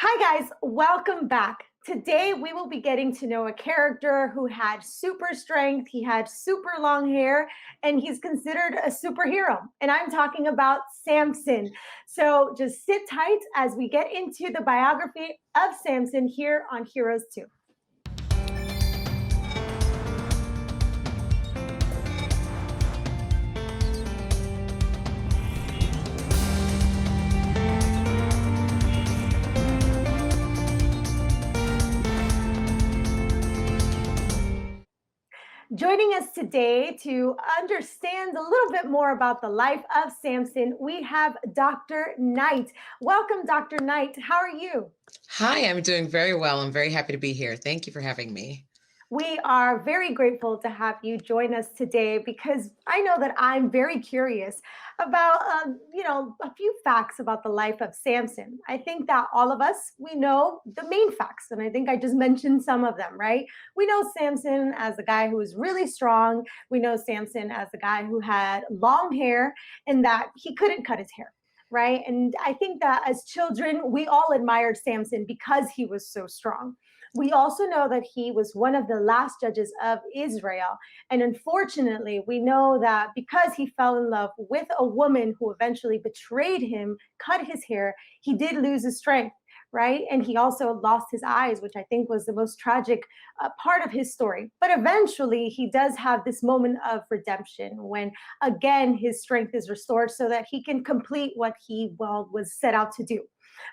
Hi, guys. Welcome back. Today, we will be getting to know a character who had super strength, he had super long hair, and he's considered a superhero. And I'm talking about Samson. So just sit tight as we get into the biography of Samson here on Heroes 2. Joining us today to understand a little bit more about the life of Samson, we have Dr. Knight. Welcome, Dr. Knight. How are you? Hi, I'm doing very well. I'm very happy to be here. Thank you for having me. We are very grateful to have you join us today because I know that I'm very curious about, a few facts about the life of Samson. I think that all of us, we know the main facts, and I think I just mentioned some of them, right? We know Samson as a guy who was really strong. We know Samson as a guy who had long hair and that he couldn't cut his hair. Right. And I think that as children, we all admired Samson because he was so strong. We also know that he was one of the last judges of Israel. And unfortunately, we know that because he fell in love with a woman who eventually betrayed him, cut his hair, he did lose his strength. Right. And he also lost his eyes, which I think was the most tragic part of his story. But eventually, he does have this moment of redemption when, again, his strength is restored so that he can complete what he, was set out to do.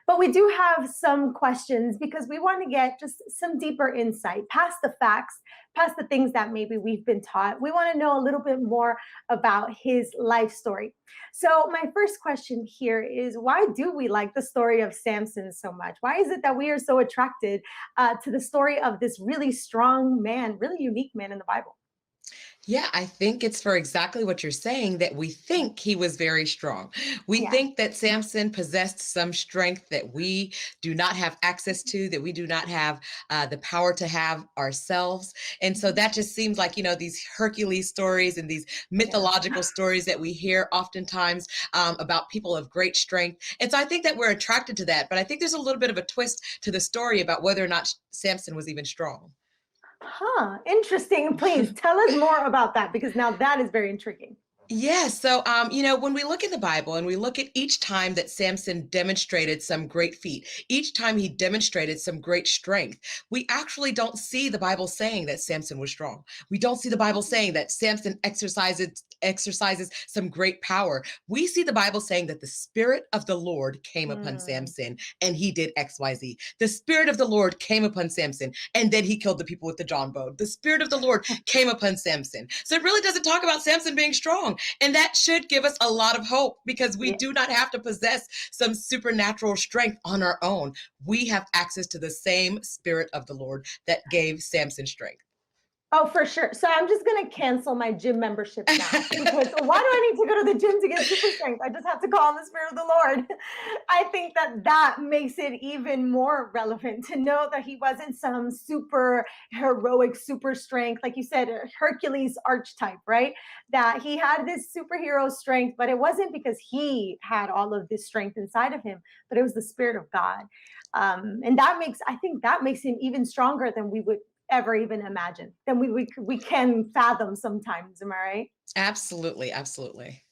But we do have some questions because we want to get just some deeper insight past the facts, past the things that maybe we've been taught. We want to know a little bit more about his life story. So, my first question here is why do we like the story of Samson so much? Why is it that we are so attracted to the story of this really strong man, really unique man in the Bible? Yeah, I think it's for exactly what you're saying that we think he was very strong. We Yeah. think that Samson possessed some strength that we do not have access to, that we do not have the power to have ourselves. And so Mhm. that just seems like, these Hercules stories and these Yeah. mythological stories that we hear oftentimes about people of great strength. And so I think that we're attracted to that. But I think there's a little bit of a twist to the story about whether or not Samson was even strong. Huh. Interesting. Please tell us more about that because now that is very intriguing. Yes. So, when we look in the Bible and we look at each time that Samson demonstrated some great feat, each time he demonstrated some great strength, we actually don't see the Bible saying that Samson was strong. We don't see the Bible saying that Samson exercises some great power. We see the Bible saying that the Spirit of the Lord came upon Mm, Samson and he did XYZ. The Spirit of the Lord came upon Samson and then he killed the people with the jawbone. The Spirit of the Lord came upon Samson. So it really doesn't talk about Samson being strong. And that should give us a lot of hope because we yeah. do not have to possess some supernatural strength on our own. We have access to the same Spirit of the Lord that gave Samson strength. Oh, for sure. So I'm just going to cancel my gym membership now because why do I need to go to the gym to get super strength? I just have to call on the Spirit of the Lord. I think that that makes it even more relevant to know that he wasn't some super heroic, super strength, like you said, a Hercules archetype, right? That he had this superhero strength, but it wasn't because he had all of this strength inside of him, but it was the Spirit of God. And I think that makes him even stronger than we would ever even imagine than we can fathom sometimes. Am I right? Absolutely, absolutely.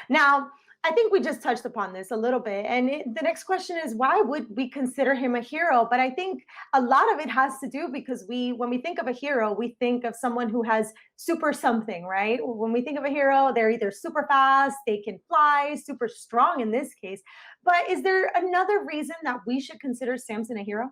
Now, I think we just touched upon this a little bit. And the next question is why would we consider him a hero? But I think a lot of it has to do because when we think of a hero, we think of someone who has super something, right? When we think of a hero, they're either super fast, they can fly, super strong in this case. But is there another reason that we should consider Samson a hero?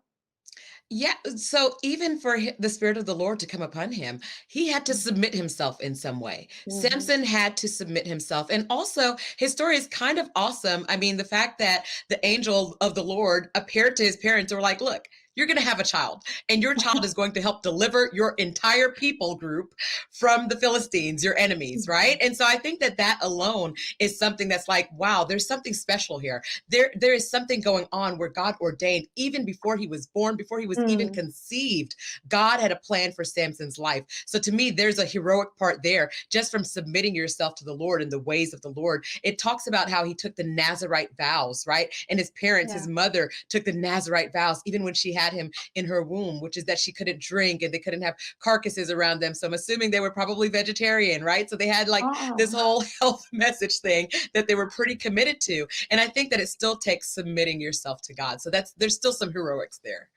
Yeah, so even for the Spirit of the Lord to come upon him, he had to submit himself in some way. Mhm. Samson had to submit himself. And also, his story is kind of awesome. I mean, the fact that the angel of the Lord appeared to his parents and were like, look, you're going to have a child, and your child is going to help deliver your entire people group from the Philistines, your enemies, right? Mhm. And so I think that that alone is something that's like, wow, there's something special here. There is something going on where God ordained, even before he was born, before he was even Mm, conceived, God had a plan for Samson's life. So to me, there's a heroic part there just from submitting yourself to the Lord and the ways of the Lord. It talks about how he took the Nazarite vows, right? And his parents, yeah. his mother took the Nazarite vows, even when she had him in her womb, which is that she couldn't drink and they couldn't have carcasses around them. So I'm assuming they were probably vegetarian, right? So they had like this Oh, whole health message thing that they were pretty committed to. And I think that it still takes submitting yourself to God. So there's still some heroics there.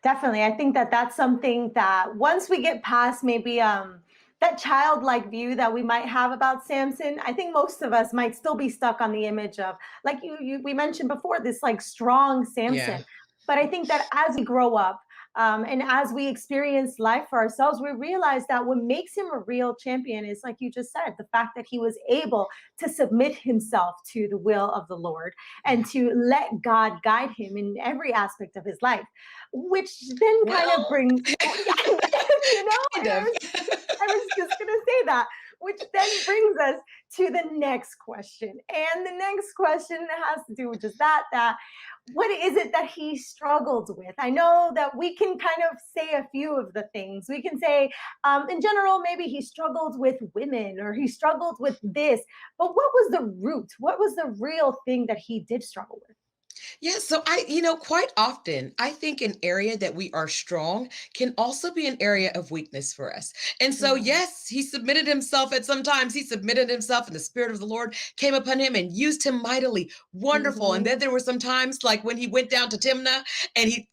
definitely. I think that that's something that once we get past maybe that childlike view that we might have about Samson, I think most of us might still be stuck on the image of, like you we mentioned before, this like strong Yeah. Samson. But I think that as we grow up, and as we experience life for ourselves, we realize that what makes him a real champion is, like you just said, the fact that he was able to submit himself to the will of the Lord and Yeah. to let God guide him in every aspect of his life, which then kind of Well, brings, you know, kind of. I was just going to say that, which then brings us to the next question. And the next question has to do with just that what is it that he struggled with? I know that we can kind of say a few of the things. We can say, in general, maybe he struggled with women or he struggled with this. But what was the root? What was the real thing that he did struggle with? Yeah, so quite often, I think an area that we are strong can also be an area of weakness for us. And so, Mm, yes, he submitted himself at some times. He submitted himself, and the Spirit of the Lord came upon him and used him mightily. Wonderful. And then mhm. there were some times, like when he went down to Timnah and he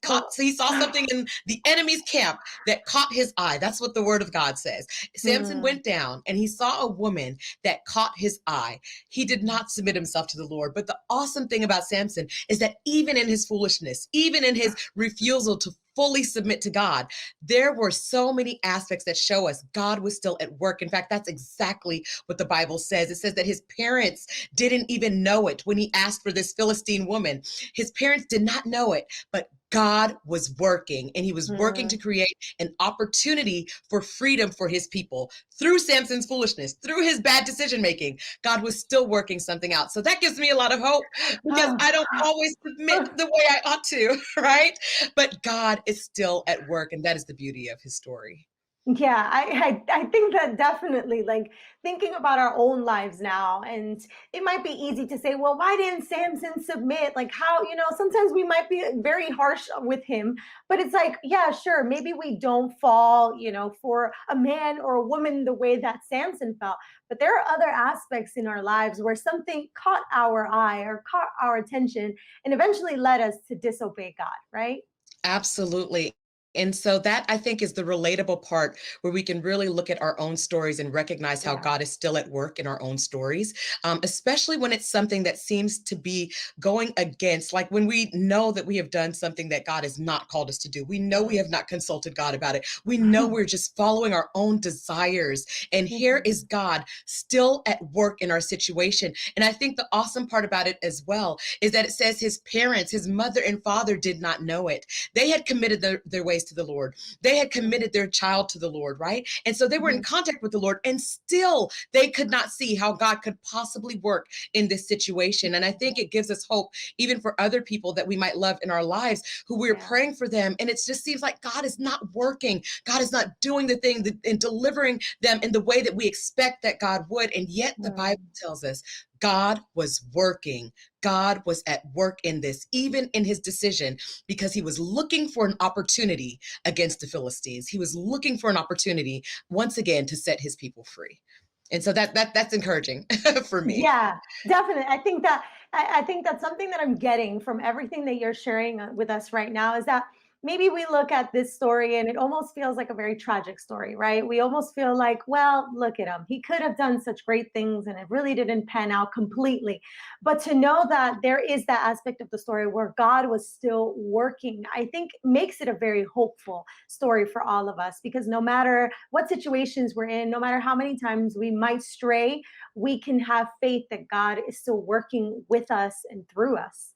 saw something in the enemy's camp that caught his eye. That's what the word of God says. Samson Mm, went down and he saw a woman that caught his eye. He did mhm. not submit himself to the Lord. But the awesome thing about Samson is that even in his foolishness, even in his refusal to fully submit to God, there were so many aspects that show us God was still at work. In fact, that's exactly what the Bible says. It says that his parents didn't even know it when he asked for this Philistine woman. His parents did not know it, but God was working, and he was working to Mm. create an opportunity for freedom for his people through Samson's foolishness, through his bad decision making. God was still working something out. So that gives me a lot of hope because I don't always submit the way I ought to, right? But God is still at work, and that is the beauty of his story. Yeah, I think that definitely, like, thinking about our own lives now, and it might be easy to say, well, why didn't Samson submit? Like, how, sometimes we might be very harsh with him, but it's like, yeah, sure, maybe we don't fall, for a man or a woman the way that Samson felt, but there are other aspects in our lives where something caught our eye or caught our attention and eventually led us to disobey God, right? Absolutely. And so that I think is the relatable part where we can really look at our own stories and recognize how Yeah. God is still at work in our own stories, especially when it's something that seems to be going against, like when we know that we have done something that God has not called us to do. We know we have not consulted God about it. We know we're just following our own desires. And here is Mhm. God still at work in our situation. And I think the awesome part about it as well is that it says his parents, his mother and father did not know it. They had committed their ways to the Lord. They had Mhm. committed their child to the Lord, right? And so they were in Mhm. contact with the Lord, and still they could not see how God could possibly work in this situation. And I think it gives us hope, even for other people that we might love in our lives, who we're Yeah. praying for them. And it just seems like God is not working. God is not doing the thing and delivering them in the way that we expect that God would. And yet the Bible Mm. tells us God was working. God was at work in this, even in his decision, because he was looking for an opportunity against the Philistines. He was looking for an opportunity once again to set his people free. And so that's encouraging for me. Yeah, definitely. I think that's something that I'm getting from everything that you're sharing with us right now is that maybe we look at this story and it almost feels like a very tragic story, right? We almost feel like, well, look at him. He could have done such great things and it really didn't pan out completely. But to know that there is that aspect of the story where God was still working, I think makes it a very hopeful story for all of us because no matter what situations we're in, no matter how many times we might stray, we can have faith that God is still working with us and through us.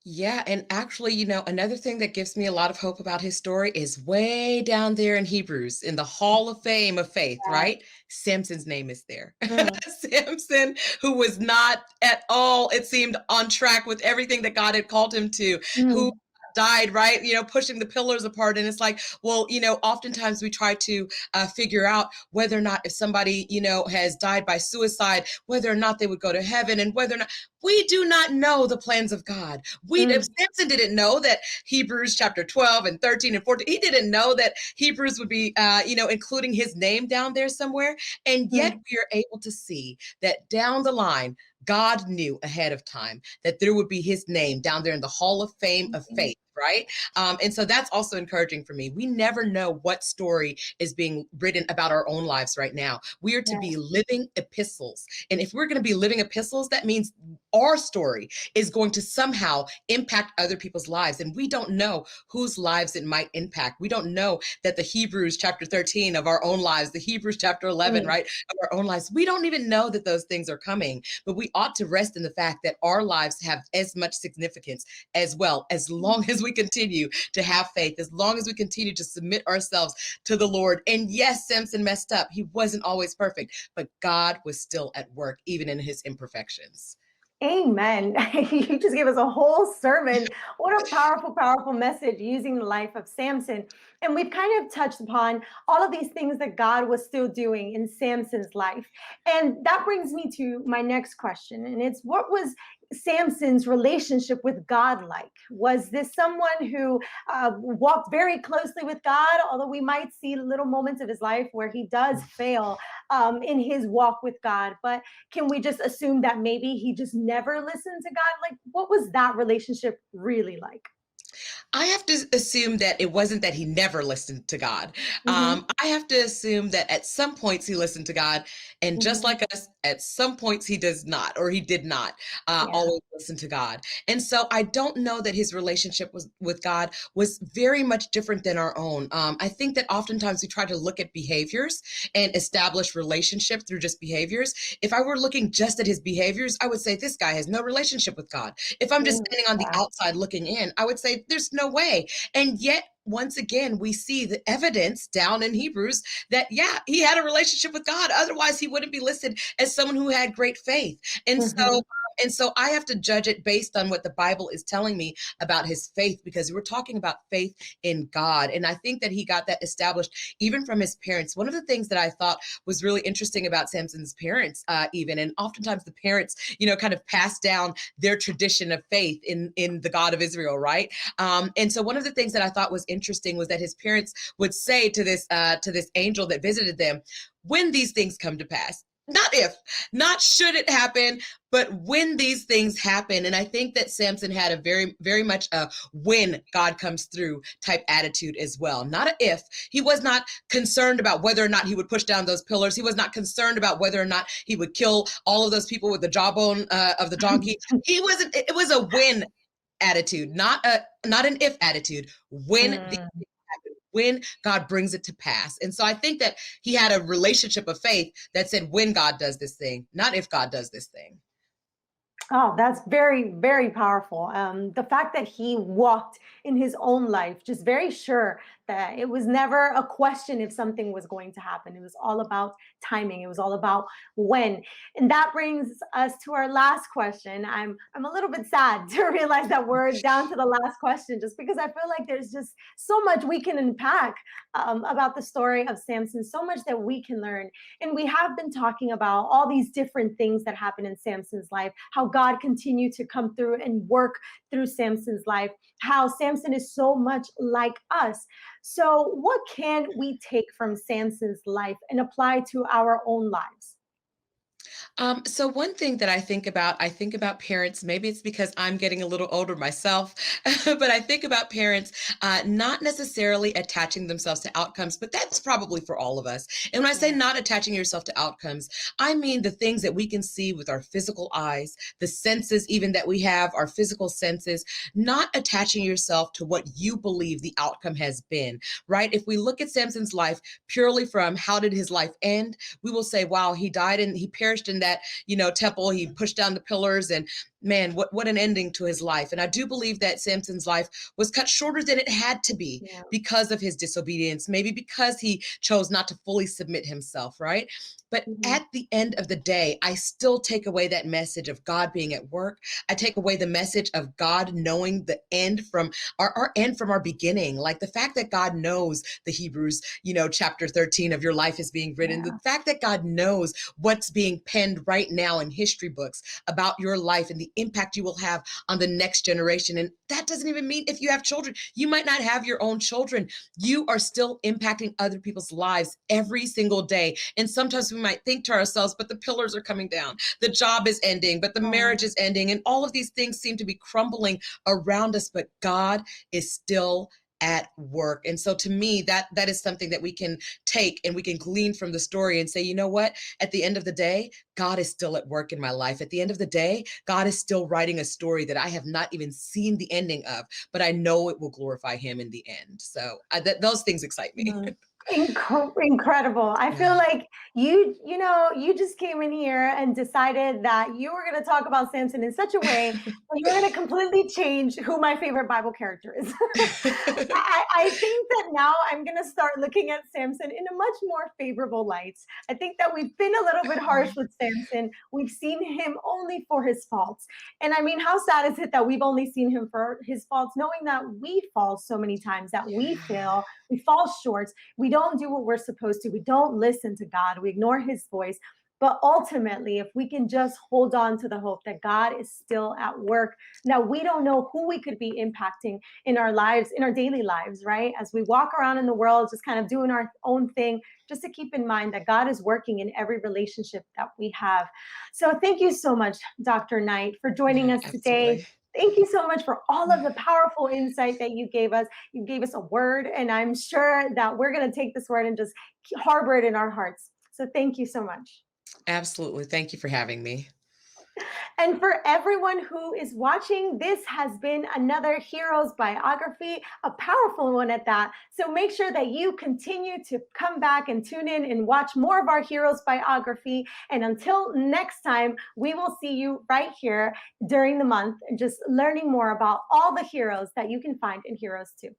Yeah, and actually, another thing that gives me a lot of hope about his story is way down there in Hebrews, in the Hall of Fame of faith, Yeah. right? Samson's name is there. Mm, Samson, who was not at all, it seemed, on track with everything that God had called him to, who mm, died, right? Pushing the pillars apart. And it's like, well, oftentimes we try to figure out whether or not if somebody, has died by suicide, whether or not they would go to heaven and whether or not we do not know the plans of God. If mm, Samson didn't know that Hebrews chapter 12 and 13 and 14, he didn't know that Hebrews would be, including his name down there somewhere. And yet mm, we are able to see that down the line, God knew ahead of time that there would be his name down there in the Hall of Fame of mm. faith. Right. And so that's also encouraging for me. We never know what story is being written about our own lives right now. We are to be Yes. living epistles. And if we're going to be living epistles, that means our story is going to somehow impact other people's lives. And we don't know whose lives it might impact. We don't know that the Hebrews chapter 13 of our own lives, the Hebrews chapter 11, Mm, right, of our own lives, we don't even know that those things are coming. But we ought to rest in the fact that our lives have as much significance as well, as long as we continue to have faith, as long as we continue to submit ourselves to the Lord. And yes, Samson messed up. He wasn't always perfect, but God was still at work, even in his imperfections. amen. You just gave us a whole sermon. What a powerful, powerful message using the life of Samson. And we've kind of touched upon all of these things that God was still doing in Samson's life. And that brings me to my next question. And it's, what was Samson's relationship with God like? Was this someone who walked very closely with God, although we might see little moments of his life where he does fail in his walk with God? But can we just assume that maybe he just never listened to God? Like, what was that relationship really like? I have to assume that it wasn't that he never listened to God. Hmm. I have to assume that at some points he listened to God, and just Hmm. like us, at some points he does not, or he did not Yeah. always listen to God. And so I don't know that his relationship with God was very much different than our own. I think that oftentimes we try to look at behaviors and establish relationship through just behaviors. If I were looking just at his behaviors, I would say this guy has no relationship with God. If I'm just Mm, standing on the yeah. outside looking in, I would say there's no way. And yet, once again, we see the evidence down in Hebrews that, yeah, he had a relationship with God. Otherwise, he wouldn't be listed as someone who had great faith. And so, Hmm. I have to judge it based on what the Bible is telling me about his faith, because we're talking about faith in God. And I think that he got that established even from his parents. One of the things that I thought was really interesting about Samson's parents, even, and oftentimes the parents, kind of pass down their tradition of faith in the God of Israel, right? And so one of the things that I thought was interesting was that his parents would say to this angel that visited them, when these things come to pass. Not if, not should it happen, but when these things happen. And I think that Samson had a very, very much a when God comes through type attitude as well. Not a if. He was not concerned about whether or not he would push down those pillars. He was not concerned about whether or not he would kill all of those people with the jawbone of the donkey. He wasn't. It was a when attitude, not an if attitude. When the Mm. when God brings it to pass. And so I think that he had a relationship of faith that said when God does this thing, not if God does this thing. Oh, that's very, very powerful. The fact that he walked in his own life, just very sure that it was never a question if something was going to happen. It was all about timing. It was all about when. And that brings us to our last question. I'm a little bit sad to realize that we're down to the last question, just because I feel like there's just so much we can unpack about the story of Samson, so much that we can learn. And we have been talking about all these different things that happen in Samson's life, how God continued to come through and work through Samson's life, how Samson is so much like us. So, what can we take from Samson's life and apply to our own lives? So one thing that I think about parents. Maybe it's because I'm getting a little older myself, but I think about parents not necessarily attaching themselves to outcomes, but that's probably for all of us. And when I say Yeah. not attaching yourself to outcomes, I mean the things that we can see with our physical eyes, the senses even that we have, our physical senses, not attaching yourself to what you believe the outcome has been, right? If we look at Samson's life purely from how did his life end, we will say, wow, he died and he perished in that, temple. He pushed down the pillars and man, what an ending to his life. And I do believe that Samson's life was cut shorter than it had to be Yeah. because of his disobedience, maybe because he chose not to fully submit himself, right? But Mhm. at the end of the day, I still take away that message of God being at work. I take away the message of God knowing the end from our end from our beginning. Like the fact that God knows the Hebrews, chapter 13 of your life is being written. The Yeah. fact that God knows what's being penned right now in history books about your life and the impact you will have on the next generation. And that doesn't even mean if you have children, you might not have your own children. You are still impacting other people's lives every single day. And sometimes we might think to ourselves, but the pillars are coming down. The job is ending, but the marriage Oh, is ending. And all of these things seem to be crumbling around us, but God is still at work. And so to me, that is something that we can take and we can glean from the story and say, you know what? At the end of the day, God is still at work in my life. At the end of the day, God is still writing a story that I have not even seen the ending of, but I know it will glorify him in the end. So those things excite me. mm. Incredible. I feel Yeah. like you just came in here and decided that you were going to talk about Samson in such a way that you're going to completely change who my favorite Bible character is. I think that now I'm going to start looking at Samson in a much more favorable light. I think that we've been a little bit harsh with Samson. We've seen him only for his faults. And I mean, how sad is it that we've only seen him for his faults, knowing that we fall so many times, that we Yeah. fail, we fall short, we don't do what we're supposed to, we don't listen to God, we ignore his voice. But ultimately, if we can just hold on to the hope that God is still at work, now we don't know who we could be impacting in our lives, in our daily lives, right? As we walk around in the world, just kind of doing our own thing, just to keep in mind that God is working in every relationship that we have. So thank you so much, Dr. Knight, for joining Yeah, us today. absolutely. Thank you so much for all of the powerful insight that you gave us. You gave us a word, and I'm sure that we're going to take this word and just harbor it in our hearts. So thank you so much. Absolutely. Thank you for having me. And for everyone who is watching, this has been another Heroes biography, a powerful one at that. So make sure that you continue to come back and tune in and watch more of our Heroes biography. And until next time, we will see you right here during the month, just learning more about all the heroes that you can find in Heroes 2.